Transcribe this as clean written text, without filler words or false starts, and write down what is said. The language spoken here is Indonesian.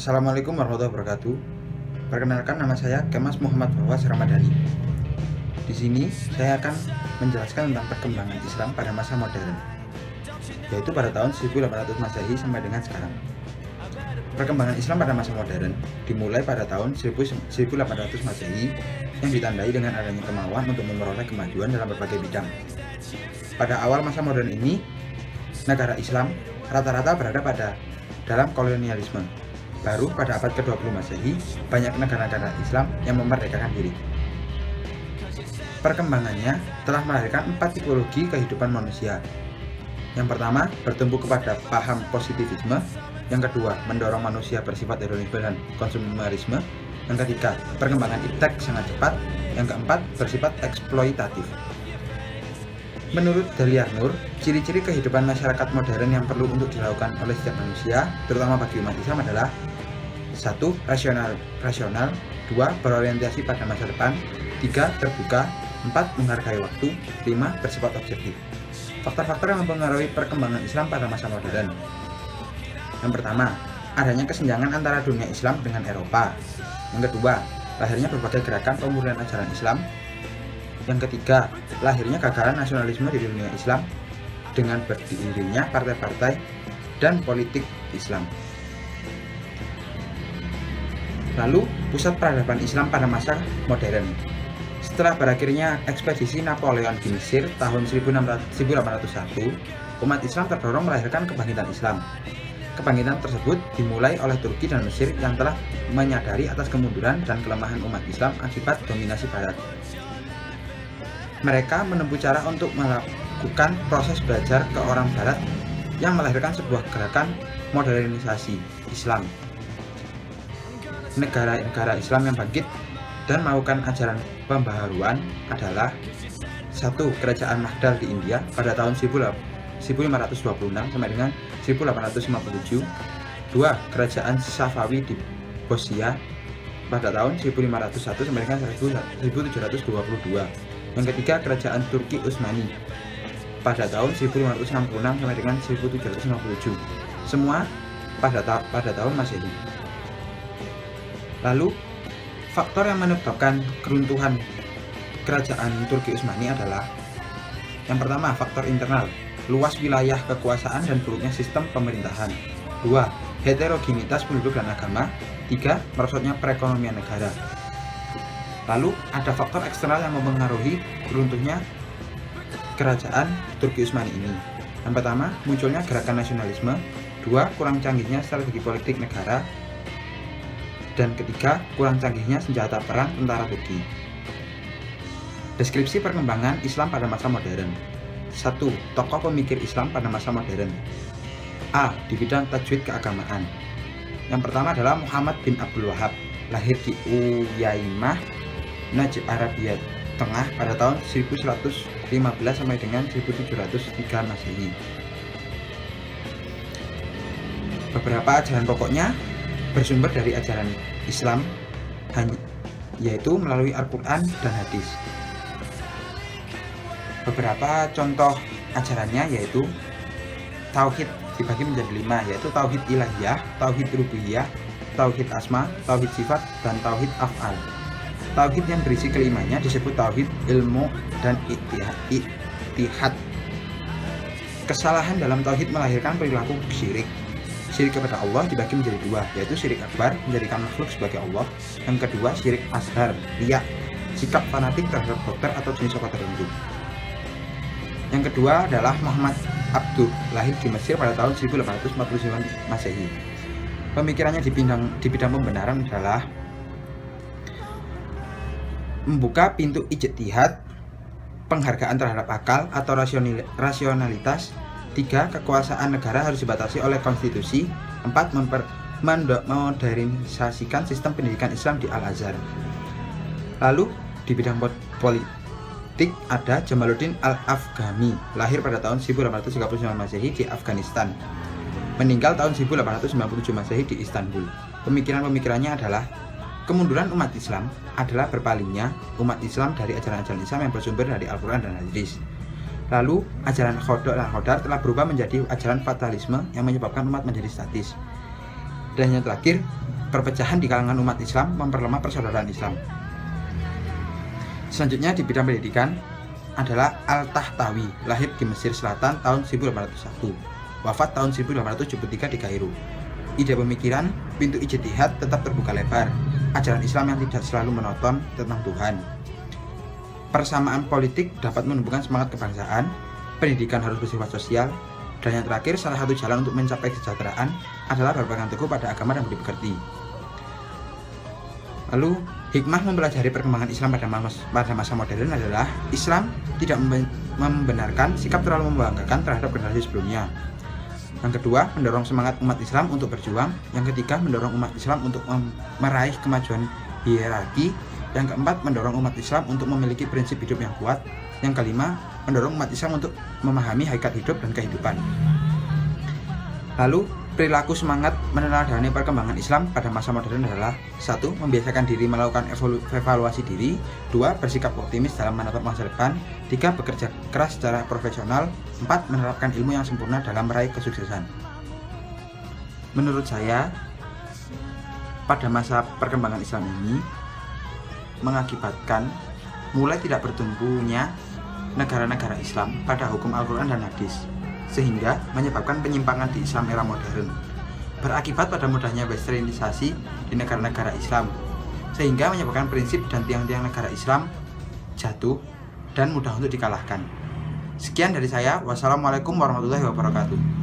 Assalamualaikum warahmatullahi wabarakatuh. Perkenalkan, nama saya Kemas Muhammad Fawaz Ramadhani. Di sini saya akan menjelaskan tentang perkembangan Islam pada masa modern, yaitu pada tahun 1800 Masehi sampai dengan sekarang. Perkembangan Islam pada masa modern dimulai pada tahun 1800 Masehi yang ditandai dengan adanya kemauan untuk memperoleh kemajuan dalam berbagai bidang. Pada awal masa modern ini, negara Islam rata-rata berada dalam kolonialisme. Baru pada abad ke-20 Masehi, banyak negara-negara Islam yang memerdekakan diri. Perkembangannya telah melahirkan 4 tipologi kehidupan manusia. Yang pertama, bertumbuh kepada paham positivisme. Yang kedua, mendorong manusia bersifat hedonisme dan konsumerisme. Yang ketiga, perkembangan iptek sangat cepat. Yang keempat, bersifat eksploitatif. Menurut Dahlia Nur, ciri-ciri kehidupan masyarakat modern yang perlu untuk dilakukan oleh setiap manusia, terutama bagi umat Islam adalah 1. Rasional 2. Berorientasi pada masa depan 3. Terbuka 4. Menghargai waktu 5. Bersifat objektif. Faktor-faktor yang mempengaruhi perkembangan Islam pada masa modern. Yang pertama, adanya kesenjangan antara dunia Islam dengan Eropa. Yang kedua, lahirnya berbagai gerakan pemurnian ajaran Islam. Yang ketiga, lahirnya gagalan nasionalisme di dunia Islam dengan berdirinya partai-partai dan politik Islam. Lalu, pusat peradaban Islam pada masa modern. Setelah berakhirnya ekspedisi Napoleon di Mesir tahun 1801, umat Islam terdorong melahirkan kebangkitan Islam. Kebangkitan tersebut dimulai oleh Turki dan Mesir yang telah menyadari atas kemunduran dan kelemahan umat Islam akibat dominasi Barat. Mereka menempuh cara untuk melakukan proses belajar ke orang Barat yang melahirkan sebuah gerakan modernisasi Islam. Negara-negara Islam yang bangkit dan melakukan ajaran pembaharuan adalah 1. Kerajaan Maghdal di India pada tahun 1526 sampai dengan 1857. 2. Kerajaan Safawi di Bosnia pada tahun 1501 sampai dengan 1722. Yang ketiga, kerajaan Turki Utsmani pada tahun 1566 sampai dengan 1757. Semua pada tahun Masehi. Lalu, faktor yang menyebabkan keruntuhan kerajaan Turki Utsmani adalah yang pertama, faktor internal, luas wilayah kekuasaan dan buruknya sistem pemerintahan. 2. Heterogenitas penduduk dan agama. 3. Merosotnya perekonomian negara. Lalu ada faktor eksternal yang mempengaruhi runtuhnya kerajaan Turki Utsmani ini. Yang pertama, munculnya gerakan nasionalisme. 2. Kurang canggihnya strategi politik negara. Dan ketiga, kurang canggihnya senjata perang tentara Turki. Deskripsi perkembangan Islam pada masa modern. 1. Tokoh pemikir Islam pada masa modern. A. Di bidang tajwid keagamaan. Yang pertama adalah Muhammad bin Abdul Wahab, lahir di Uyainah, Najd Arabia Tengah pada tahun 1115 sampai dengan 1703 Masehi. Beberapa ajaran pokoknya bersumber dari ajaran Islam, yaitu melalui Al-Quran dan hadis. Beberapa contoh ajarannya yaitu tauhid dibagi menjadi 5, yaitu tauhid ilahiyah, tauhid rububiyah, tauhid asma, tauhid sifat, dan tauhid af'al. Tauhid yang berisi kelimanya disebut tauhid ilmu dan ittihad. Kesalahan dalam tauhid melahirkan perilaku syirik. Syirik kepada Allah dibagi menjadi 2, yaitu syirik akbar, menjadikan makhluk sebagai Allah. Yang kedua, syirik ashar, riya, sikap fanatik terhadap dokter atau jenis obat tertentu. Yang kedua adalah Muhammad Abduh, lahir di Mesir pada tahun 1849 Masehi. Pemikirannya di bidang pembenaran adalah membuka pintu ijtihad, penghargaan terhadap akal atau rasionalitas. 3. Kekuasaan negara harus dibatasi oleh konstitusi. 4. Modernisasikan sistem pendidikan Islam di Al-Azhar. Lalu di bidang politik ada Jamaluddin Al-Afghani, lahir pada tahun 1839 Masehi di Afghanistan, meninggal tahun 1897 Masehi di Istanbul. Pemikirannya adalah kemunduran umat Islam adalah berpalingnya umat Islam dari ajaran-ajaran Islam yang bersumber dari Al-Quran dan hadis. Lalu, ajaran Khodar telah berubah menjadi ajaran fatalisme yang menyebabkan umat menjadi statis. Dan yang terakhir, perpecahan di kalangan umat Islam memperlemah persaudaraan Islam. Selanjutnya di bidang pendidikan adalah Al-Tahtawi, lahir di Mesir Selatan tahun 1801, wafat tahun 1873 di Kairo. Ide pemikiran, pintu ijtihad tetap terbuka lebar, ajaran Islam yang tidak selalu monoton tentang Tuhan. Persamaan politik dapat menumbuhkan semangat kebangsaan, pendidikan harus bersifat sosial, dan yang terakhir, salah satu jalan untuk mencapai kesejahteraan adalah berpegang teguh pada agama dan budi pekerti. Lalu, hikmah mempelajari perkembangan Islam pada masa modern adalah Islam tidak membenarkan sikap terlalu membanggakan terhadap generasi sebelumnya. Yang kedua, mendorong semangat umat Islam untuk berjuang. Yang ketiga, mendorong umat Islam untuk meraih kemajuan hierarki. Yang keempat, mendorong umat Islam untuk memiliki prinsip hidup yang kuat. Yang kelima, mendorong umat Islam untuk memahami hakikat hidup dan kehidupan. Lalu, perilaku semangat meneladani perkembangan Islam pada masa modern adalah 1. Membiasakan diri melakukan evaluasi diri. 2. Bersikap optimis dalam menatap masa depan. 3. Bekerja keras secara profesional. 4. Menerapkan ilmu yang sempurna dalam meraih kesuksesan. Menurut saya, pada masa perkembangan Islam ini mengakibatkan mulai tidak bertumbuhnya negara-negara Islam pada hukum Al-Quran dan Hadis, sehingga menyebabkan penyimpangan di Islam era modern, berakibat pada mudahnya westernisasi di negara-negara Islam, sehingga menyebabkan prinsip dan tiang-tiang negara Islam jatuh dan mudah untuk dikalahkan. Sekian dari saya. Wassalamualaikum warahmatullahi wabarakatuh.